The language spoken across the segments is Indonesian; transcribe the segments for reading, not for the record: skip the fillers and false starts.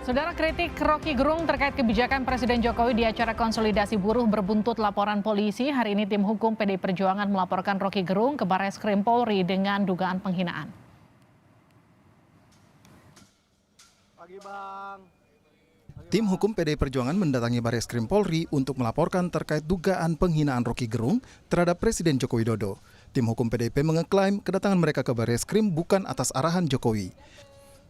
Saudara, kritik Rocky Gerung terkait kebijakan Presiden Jokowi di acara konsolidasi buruh berbuntut laporan polisi. Hari ini tim hukum PDI Perjuangan melaporkan Rocky Gerung ke Barreskrim Polri dengan dugaan penghinaan. Tim hukum PDI Perjuangan mendatangi Barreskrim Polri untuk melaporkan terkait dugaan penghinaan Rocky Gerung terhadap Presiden Joko Widodo. Tim hukum PDIP mengeklaim kedatangan mereka ke Barreskrim bukan atas arahan Jokowi.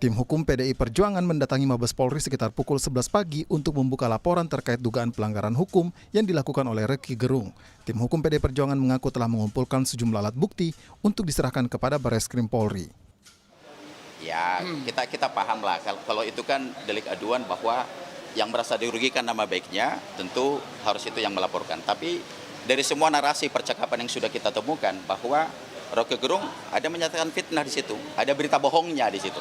Tim hukum PDI Perjuangan mendatangi Mabes Polri sekitar pukul 11 pagi untuk membuka laporan terkait dugaan pelanggaran hukum yang dilakukan oleh Rocky Gerung. Tim hukum PDI Perjuangan mengaku telah mengumpulkan sejumlah alat bukti untuk diserahkan kepada Barreskrim Polri. Ya, kita paham lah kalau itu kan delik aduan bahwa yang merasa dirugikan nama baiknya tentu harus itu yang melaporkan. Tapi dari semua narasi percakapan yang sudah kita temukan bahwa Rocky Gerung ada menyatakan fitnah di situ, ada berita bohongnya di situ.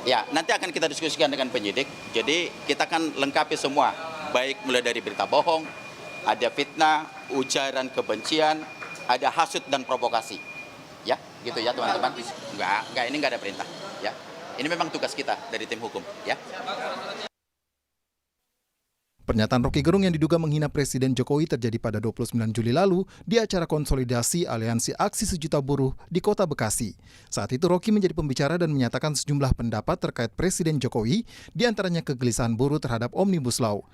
Ya, nanti akan kita diskusikan dengan penyidik. Jadi kita akan lengkapi semua, baik mulai dari berita bohong, ada fitnah, ujaran kebencian, ada hasut dan provokasi. Ya, gitu ya teman-teman. Enggak, ini enggak ada perintah. Ya, ini memang tugas kita dari tim hukum. Ya. Pernyataan Rocky Gerung yang diduga menghina Presiden Jokowi terjadi pada 29 Juli lalu di acara konsolidasi Aliansi Aksi Sejuta Buruh di Kota Bekasi. Saat itu Rocky menjadi pembicara dan menyatakan sejumlah pendapat terkait Presiden Jokowi, diantaranya kegelisahan buruh terhadap Omnibus Law.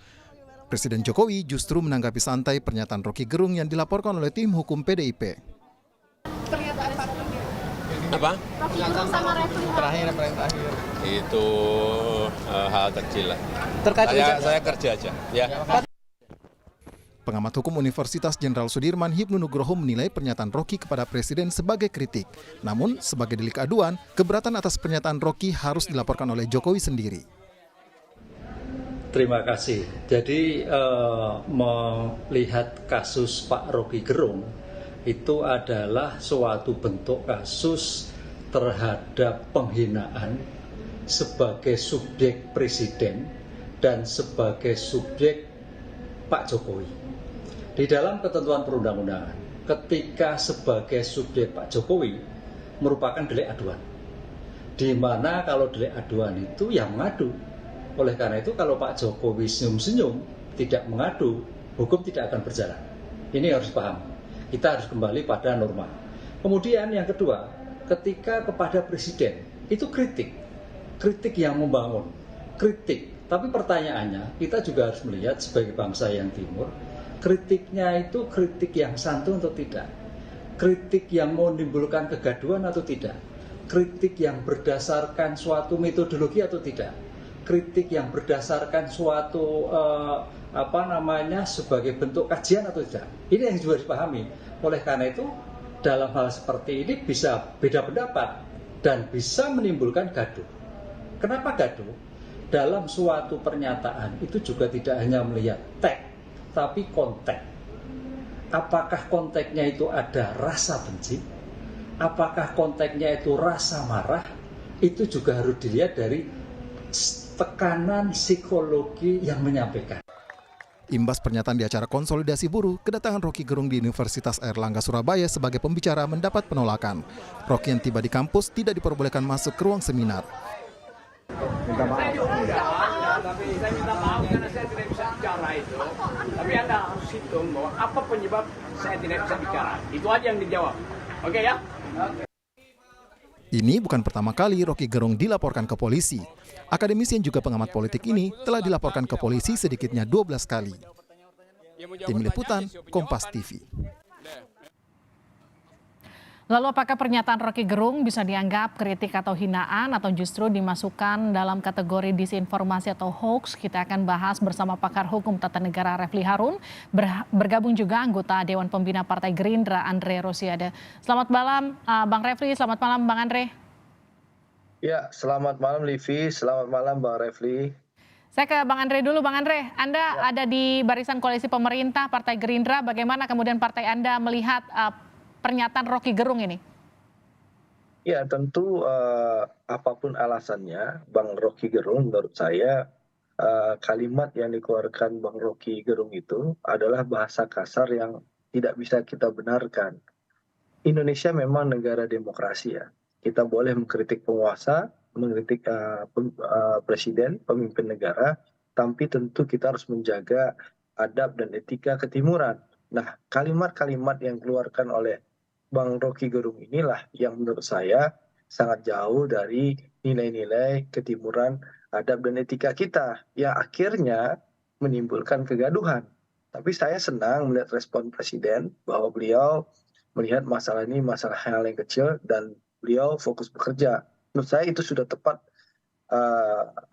Presiden Jokowi justru menanggapi santai pernyataan Rocky Gerung yang dilaporkan oleh tim hukum PDIP. Apa? Rocky Gerung sama Refli Terakhir. Itu hal kecil lah. Terkait Saya kerja aja. Ya. Pengamat hukum Universitas Jenderal Sudirman Hipnu Nugroho menilai pernyataan Rocky kepada Presiden sebagai kritik. Namun, sebagai delik aduan, keberatan atas pernyataan Rocky harus dilaporkan oleh Jokowi sendiri. Terima kasih. Jadi melihat kasus Pak Rocky Gerung itu adalah suatu bentuk kasus terhadap penghinaan sebagai subjek Presiden dan sebagai subjek Pak Jokowi. Di dalam ketentuan perundang-undangan, ketika sebagai subjek Pak Jokowi merupakan delik aduan, di mana kalau delik aduan itu yang mengadu. Oleh karena itu kalau Pak Jokowi senyum-senyum tidak mengadu, hukum tidak akan berjalan. Ini harus paham. Kita harus kembali pada norma. Kemudian yang kedua, ketika kepada Presiden itu kritik yang membangun, kritik. Tapi pertanyaannya, kita juga harus melihat sebagai bangsa yang timur, kritiknya itu kritik yang santun atau tidak, kritik yang menimbulkan kegaduhan atau tidak, kritik yang berdasarkan suatu metodologi atau tidak, kritik yang berdasarkan suatu sebagai bentuk kajian atau tidak. Ini yang juga dipahami. Oleh karena itu, dalam hal seperti ini bisa beda pendapat dan bisa menimbulkan gaduh. Kenapa gaduh? Dalam suatu pernyataan itu juga tidak hanya melihat teks, tapi konteks. Apakah konteksnya itu ada rasa benci? Apakah konteksnya itu rasa marah? Itu juga harus dilihat dari tekanan psikologi yang menyampaikan. Imbas pernyataan di acara konsolidasi buruh, kedatangan Rocky Gerung di Universitas Airlangga Surabaya sebagai pembicara mendapat penolakan. Rocky yang tiba di kampus tidak diperbolehkan masuk ke ruang seminar. Saya minta maaf karena saya tidak bisa bicara itu. Tapi Anda harus hitung bahwa apa penyebab saya tidak bisa bicara. Itu aja yang dijawab. Oke ya? Ini bukan pertama kali Rocky Gerung dilaporkan ke polisi. Akademisi yang juga pengamat politik ini telah dilaporkan ke polisi sedikitnya 12 kali. Tim Liputan, Kompas TV. Lalu apakah pernyataan Rocky Gerung bisa dianggap kritik atau hinaan atau justru dimasukkan dalam kategori disinformasi atau hoax? Kita akan bahas bersama pakar hukum tata negara Refli Harun. Bergabung juga anggota Dewan Pembina Partai Gerindra Andre Rosiade. Selamat malam Bang Refli, selamat malam Bang Andre. Ya, selamat malam Livi, selamat malam Bang Refli. Saya ke Bang Andre dulu. Bang Andre, Anda ada di barisan koalisi pemerintah Partai Gerindra. Bagaimana kemudian partai Anda melihat pernyataan Rocky Gerung ini? Ya, tentu apapun alasannya, Bang Rocky Gerung menurut saya kalimat yang dikeluarkan Bang Rocky Gerung itu adalah bahasa kasar yang tidak bisa kita benarkan. Indonesia memang negara demokrasi ya. Kita boleh mengkritik penguasa, mengkritik presiden, pemimpin negara, tapi tentu kita harus menjaga adab dan etika ketimuran. Nah, kalimat-kalimat yang dikeluarkan oleh Bang Rocky Gerung inilah yang menurut saya sangat jauh dari nilai-nilai ketimuran, adab dan etika kita, yang akhirnya menimbulkan kegaduhan. Tapi saya senang melihat respon presiden bahwa beliau melihat masalah ini masalah hal yang kecil dan beliau fokus bekerja. Menurut saya itu sudah tepat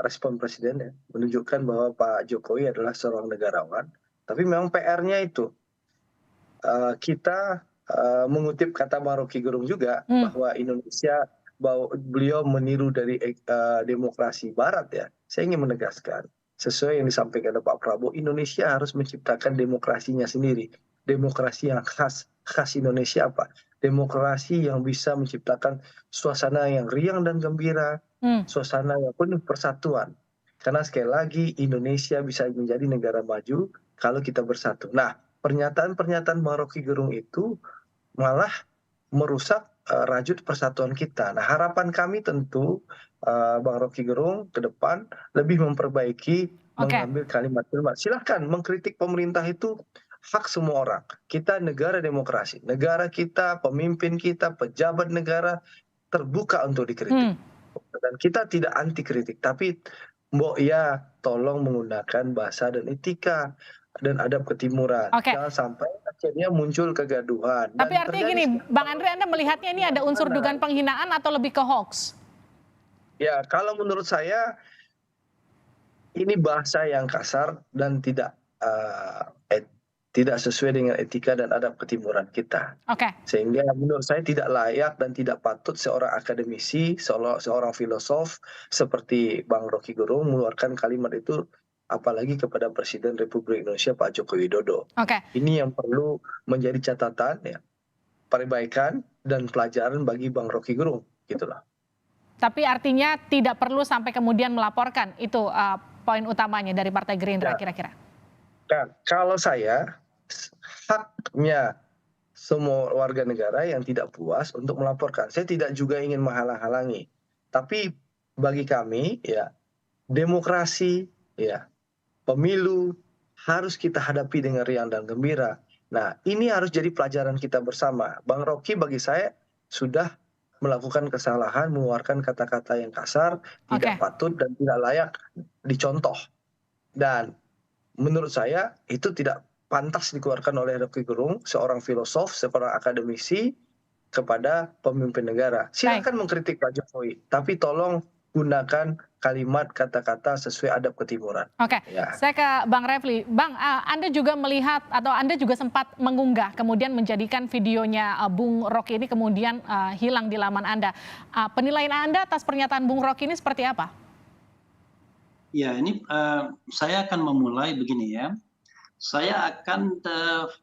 respon presiden ya, menunjukkan bahwa Pak Jokowi adalah seorang negarawan. Tapi memang PR-nya itu kita mengutip kata Bang Rocky Gerung juga bahwa Indonesia, bahwa beliau meniru dari demokrasi Barat ya. Saya ingin menegaskan sesuai yang disampaikan oleh Pak Prabowo, Indonesia harus menciptakan demokrasinya sendiri. Demokrasi yang khas Indonesia apa? Demokrasi yang bisa menciptakan suasana yang riang dan gembira, suasana yang penuh persatuan. Karena sekali lagi Indonesia bisa menjadi negara maju kalau kita bersatu. Nah, pernyataan-pernyataan Bang Rocky Gerung itu malah merusak rajut persatuan kita. Nah, harapan kami tentu Bang Rocky Gerung ke depan lebih memperbaiki, mengambil kalimat-kalimat. Silahkan mengkritik pemerintah itu hak semua orang. Kita negara demokrasi. Negara kita, pemimpin kita, pejabat negara terbuka untuk dikritik. Dan kita tidak anti kritik, tapi ya tolong menggunakan bahasa dan etika dan adab ketimuran. Jangan sampai akhirnya muncul kegaduhan. Tapi artinya gini, Bang Andre, Anda melihatnya ini ada unsur dugaan penghinaan atau lebih ke hoax? Ya, kalau menurut saya ini bahasa yang kasar dan tidak sesuai dengan etika dan adab ketimuran kita. Sehingga menurut saya tidak layak dan tidak patut seorang akademisi, seorang filosof seperti Bang Rocky Gerung mengeluarkan kalimat itu, apalagi kepada Presiden Republik Indonesia Pak Joko Widodo. Ini yang perlu menjadi catatan ya, perbaikan dan pelajaran bagi Bang Rocky Gerung, gitulah. Tapi artinya tidak perlu sampai kemudian melaporkan, itu poin utamanya dari Partai Gerindra kira-kira. Kalau saya, haknya semua warga negara yang tidak puas untuk melaporkan. Saya tidak juga ingin menghalang-halangi. Tapi bagi kami ya, demokrasi ya, pemilu harus kita hadapi dengan riang dan gembira. Nah, ini harus jadi pelajaran kita bersama. Bang Rocky bagi saya sudah melakukan kesalahan, mengeluarkan kata-kata yang kasar, tidak patut dan tidak layak dicontoh. Dan menurut saya itu tidak pantas dikeluarkan oleh Rocky Gerung, seorang filosof, seorang akademisi, kepada pemimpin negara. Silakan mengkritik Pak Jokowi, tapi tolong gunakan kalimat kata-kata sesuai adab ketimuran. Saya ke Bang Refli. Bang, Anda juga melihat atau Anda juga sempat mengunggah kemudian menjadikan videonya Bung Rocky ini kemudian hilang di laman Anda. Penilaian Anda atas pernyataan Bung Rocky ini seperti apa? Ya, ini saya akan memulai begini ya. Saya akan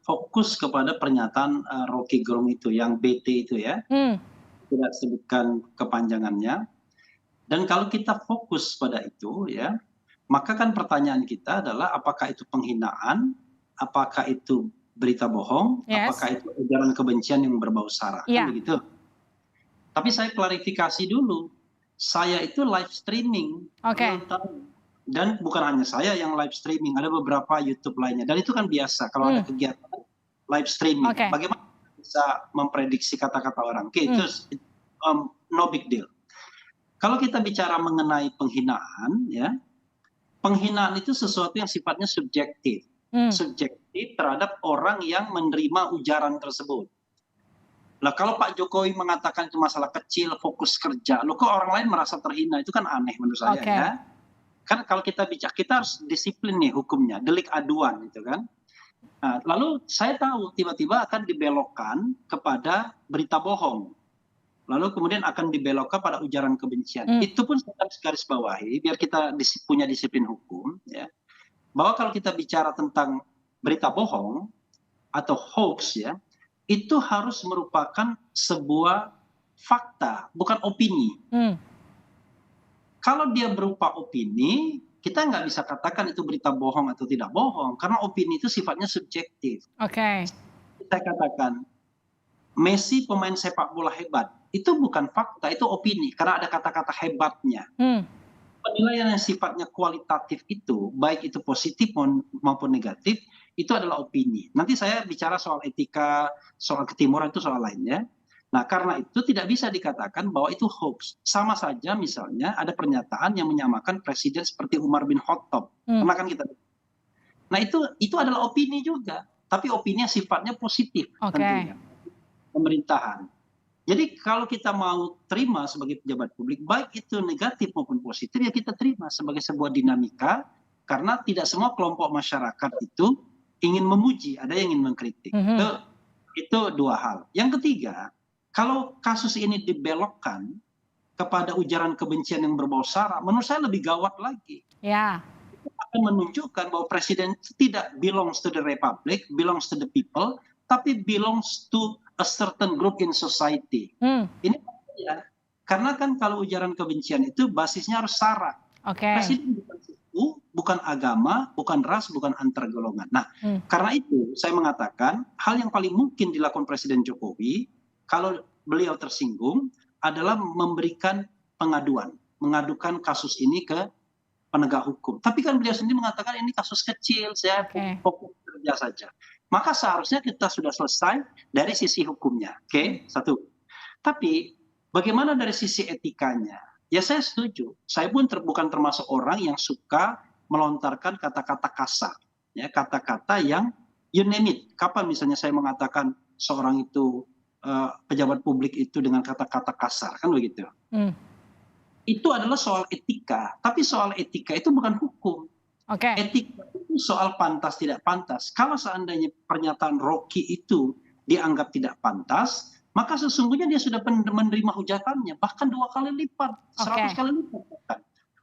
fokus kepada pernyataan Rocky Gerung itu, yang BT itu ya. Tidak sebutkan kepanjangannya. Dan kalau kita fokus pada itu ya, maka kan pertanyaan kita adalah apakah itu penghinaan, apakah itu berita bohong, apakah itu ujaran kebencian yang berbau sara, kan begitu. Tapi saya klarifikasi dulu, saya itu live streaming. Dan bukan hanya saya yang live streaming, ada beberapa YouTube lainnya. Dan itu kan biasa kalau ada kegiatan live streaming. Bagaimana bisa memprediksi kata-kata orang? Itu no big deal. Kalau kita bicara mengenai penghinaan, ya, penghinaan itu sesuatu yang sifatnya subjektif. Subjektif terhadap orang yang menerima ujaran tersebut. Nah, kalau Pak Jokowi mengatakan itu masalah kecil, fokus kerja, loh kok orang lain merasa terhina, itu kan aneh menurut saya ya. Kan kalau kita bicara, kita harus disiplin nih hukumnya, delik aduan gitu kan. Nah, lalu saya tahu tiba-tiba akan dibelokkan kepada berita bohong. Lalu kemudian akan dibelokkan pada ujaran kebencian. Itu pun saya harus garis bawahi, biar kita punya disiplin hukum, ya. Bahwa kalau kita bicara tentang berita bohong atau hoax, ya, itu harus merupakan sebuah fakta, bukan opini. Kalau dia berupa opini, kita nggak bisa katakan itu berita bohong atau tidak bohong, karena opini itu sifatnya subjektif. Saya katakan, Messi pemain sepak bola hebat. itu bukan fakta, itu opini karena ada kata-kata hebatnya. Penilaian yang sifatnya kualitatif itu, baik itu positif maupun negatif, itu adalah opini. Nanti saya bicara soal etika, soal ketimuran itu soal lainnya. Nah, karena itu tidak bisa dikatakan bahwa itu hoax. Sama saja misalnya ada pernyataan yang menyamakan presiden seperti Umar bin Khattab. Pernah kan kita. Nah, itu adalah opini juga, tapi opini yang sifatnya positif tentunya. Pemerintahan. Jadi kalau kita mau terima sebagai pejabat publik, baik itu negatif maupun positif, ya kita terima sebagai sebuah dinamika, karena tidak semua kelompok masyarakat itu ingin memuji, ada yang ingin mengkritik. Itu dua hal. Yang ketiga, kalau kasus ini dibelokkan kepada ujaran kebencian yang berbau sara, menurut saya lebih gawat lagi. Itu akan menunjukkan bahwa presiden tidak belongs to the republic, belongs to the people, tapi belongs to a certain group in society. Ini ya, karena kan kalau ujaran kebencian itu basisnya harus sara. Presiden bukan suku, bukan agama, bukan ras, bukan antar golongan. Nah, karena itu saya mengatakan hal yang paling mungkin dilakukan Presiden Jokowi kalau beliau tersinggung adalah memberikan pengaduan, mengadukan kasus ini ke penegak hukum. Tapi kan beliau sendiri mengatakan ini kasus kecil, saya fokus kerja saja. Maka seharusnya kita sudah selesai dari sisi hukumnya. Satu. Tapi bagaimana dari sisi etikanya? Ya saya setuju. Saya pun bukan termasuk orang yang suka melontarkan kata-kata kasar. Ya, kata-kata yang you name it. Kapan misalnya saya mengatakan seorang itu pejabat publik itu dengan kata-kata kasar, kan begitu? Itu adalah soal etika. Tapi soal etika itu bukan hukum. Etika itu soal pantas tidak pantas. Kalau seandainya pernyataan Rocky itu dianggap tidak pantas, maka sesungguhnya dia sudah menerima hujatannya, bahkan 2 kali lipat, 100 kali lipat.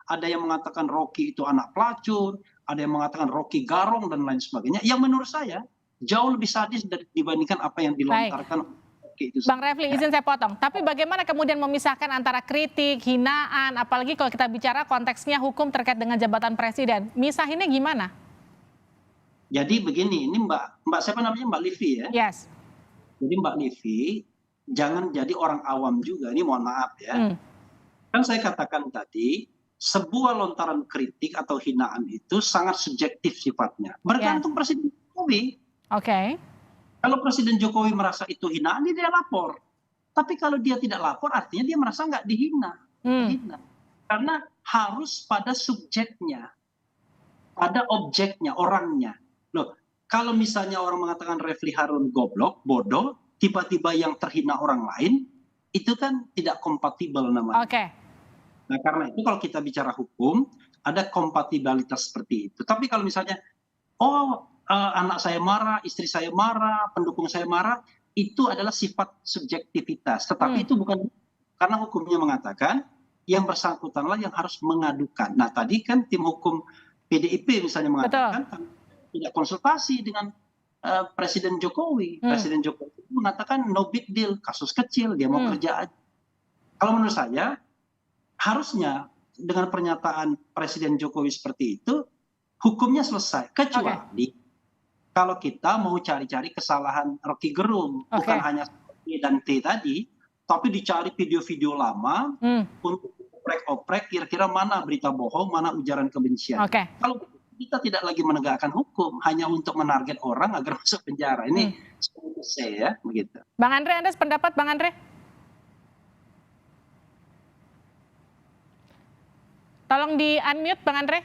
Ada yang mengatakan Rocky itu anak pelacur, ada yang mengatakan Rocky garong dan lain sebagainya. Yang menurut saya jauh lebih sadis dibandingkan apa yang dilontarkan. Bang Refli, izin saya potong. Tapi bagaimana kemudian memisahkan antara kritik, hinaan, apalagi kalau kita bicara konteksnya hukum terkait dengan jabatan presiden. Misahinnya gimana? Jadi begini, ini Mbak siapa namanya? Mbak Livi ya? Yes. Jadi Mbak Livi, jangan jadi orang awam juga. Ini mohon maaf ya. Kan saya katakan tadi, sebuah lontaran kritik atau hinaan itu sangat subjektif sifatnya. Bergantung Presiden Jokowi. Kalau Presiden Jokowi merasa itu hinaan, dia lapor. Tapi kalau dia tidak lapor, artinya dia merasa nggak dihina. Karena harus pada subjeknya, pada objeknya, orangnya. Loh, kalau misalnya orang mengatakan Refli Harun goblok, bodoh, tiba-tiba yang terhina orang lain, itu kan tidak kompatibel namanya. Nah, karena itu kalau kita bicara hukum, ada kompatibilitas seperti itu. Tapi kalau misalnya, anak saya marah, istri saya marah, pendukung saya marah, itu adalah sifat subjektivitas. Tetapi itu bukan, karena hukumnya mengatakan yang bersangkutanlah yang harus mengadukan. Nah, tadi kan tim hukum PDIP misalnya mengatakan tidak konsultasi dengan Presiden Jokowi. Presiden Jokowi mengatakan no big deal, kasus kecil, dia mau kerja aja. Kalau menurut saya, harusnya dengan pernyataan Presiden Jokowi seperti itu, hukumnya selesai. Kecuali kalau kita mau cari-cari kesalahan Rocky Gerung, bukan hanya E dan T tadi, tapi dicari video-video lama untuk oprek-oprek kira-kira mana berita bohong, mana ujaran kebencian. Kalau kita tidak lagi menegakkan hukum, hanya untuk menarget orang agar masuk penjara. Ini selesai ya, begitu. Bang Andre, Anda sependapat Bang Andre? Tolong di-unmute Bang Andre.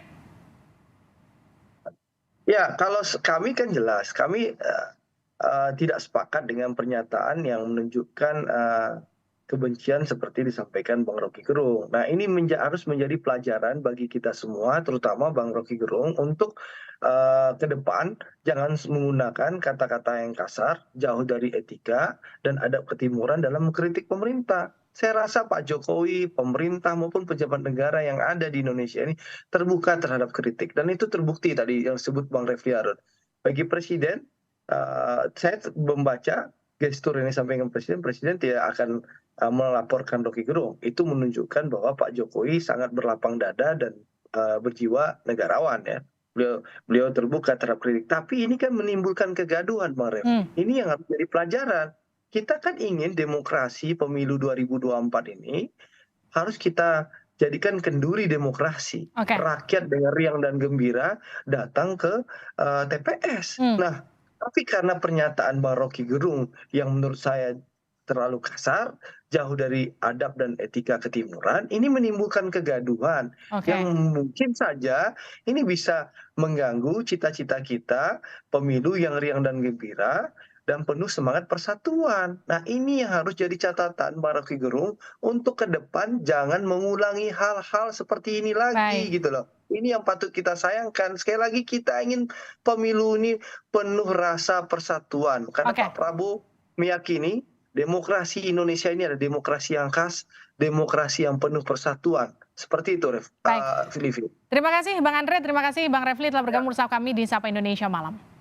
Ya, kalau kami kan jelas, kami tidak sepakat dengan pernyataan yang menunjukkan kebencian seperti disampaikan Bang Rocky Gerung. Nah, ini harus menjadi pelajaran bagi kita semua, terutama Bang Rocky Gerung, untuk ke depan jangan menggunakan kata-kata yang kasar, jauh dari etika, dan adab ketimuran dalam mengkritik pemerintah. Saya rasa Pak Jokowi, pemerintah maupun pejabat negara yang ada di Indonesia ini terbuka terhadap kritik. Dan itu terbukti tadi yang disebut Bang Refli Harun. Bagi Presiden, saya membaca gestur yang disampaikan Presiden tidak akan melaporkan Rocky Gerung. Itu menunjukkan bahwa Pak Jokowi sangat berlapang dada dan berjiwa negarawan ya. Beliau terbuka terhadap kritik. Tapi ini kan menimbulkan kegaduhan Bang Refli. Ini yang harus jadi pelajaran. kita kan ingin demokrasi pemilu 2024 ini harus kita jadikan kenduri demokrasi. Oke. Rakyat dengan riang dan gembira datang ke TPS. Nah, tapi karena pernyataan Bang Rocky Gerung yang menurut saya terlalu kasar, jauh dari adab dan etika ketimuran, ini menimbulkan kegaduhan yang mungkin saja ini bisa mengganggu cita-cita kita pemilu yang riang dan gembira dan penuh semangat persatuan. Nah, ini yang harus jadi catatan Bang Rocky Gerung untuk ke depan jangan mengulangi hal-hal seperti ini lagi gitu loh. Ini yang patut kita sayangkan. Sekali lagi kita ingin pemilu ini penuh rasa persatuan karena Pak Prabowo meyakini demokrasi Indonesia ini adalah demokrasi yang khas, demokrasi yang penuh persatuan. Seperti itu, Livi. Terima kasih Bang Andre, terima kasih Bang Refli telah bergabung bersama kami di Sapa Indonesia Malam.